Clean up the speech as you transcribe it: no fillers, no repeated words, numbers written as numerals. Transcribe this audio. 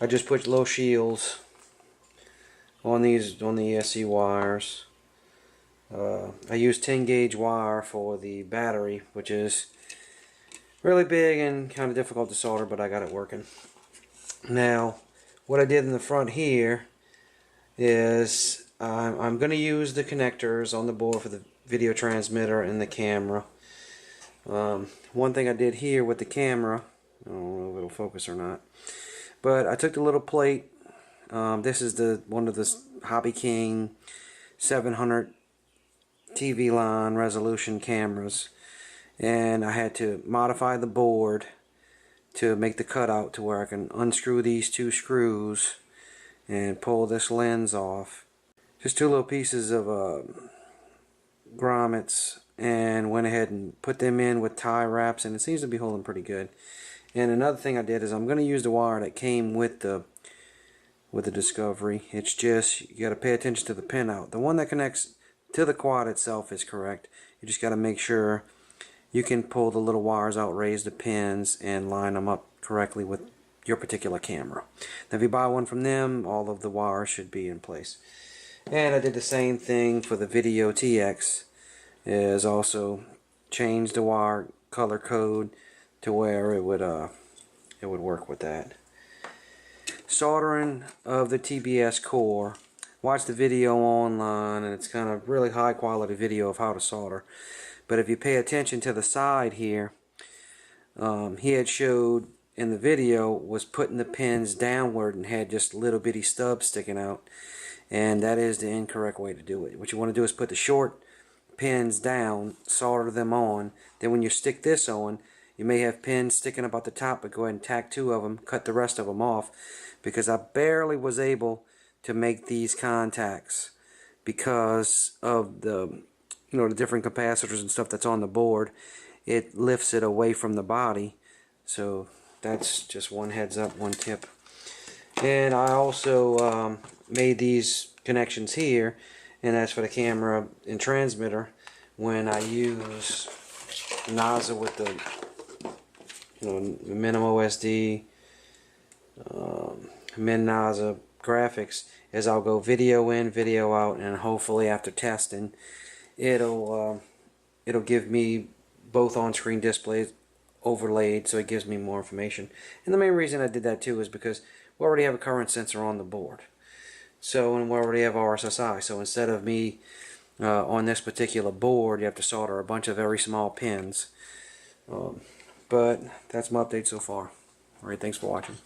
I just put little shields on these, on the ESC wires. I use 10 gauge wire for the battery, which is really big and kind of difficult to solder, but I got it working. Now, what I did in the front here is I'm going to use the connectors on the board for the video transmitter and the camera. One thing I did here with the camera, I don't know if it'll focus or not, but I took the little plate. This is one of the Hobby King 700 TV line resolution cameras, and I had to modify the board to make the cutout to where I can unscrew these two screws and pull this lens off. Just two little pieces of grommets, and went ahead and put them in with tie wraps, and it seems to be holding pretty good. And another thing I did is I'm going to use the wire that came with the Discovery. It's just, you got to pay attention to the pin out. The one that connects to the quad itself is correct. You just got to make sure you can pull the little wires out, raise the pins, and line them up correctly with your particular camera. Now if you buy one from them, all of the wires should be in place. And I did the same thing for the Video TX, is also change the wire color code to where it would work with that. Soldering of the TBS core. Watch the video online, and it's kind of really high quality video of how to solder. But if you pay attention to the side here, he had showed in the video was putting the pins downward and had just little bitty stubs sticking out, and that is the incorrect way to do it. What you want to do is put the short pins down, solder them on, then when you stick this on, you may have pins sticking about the top, but go ahead and tack two of them, cut the rest of them off, because I barely was able to make these contacts because of the the different capacitors and stuff that's on the board. It lifts it away from the body, so that's just one heads up, one tip. And I also made these connections here, and that's for the camera and transmitter when I use NASA with the Min OSD, Min NASA graphics, is I'll go video in, video out, and hopefully after testing it'll give me both on-screen displays overlaid, so it gives me more information. And the main reason I did that too is because we already have a current sensor on the board, and we already have RSSI, so instead of me on this particular board you have to solder a bunch of very small pins. But that's my update so far. Alright, thanks for watching.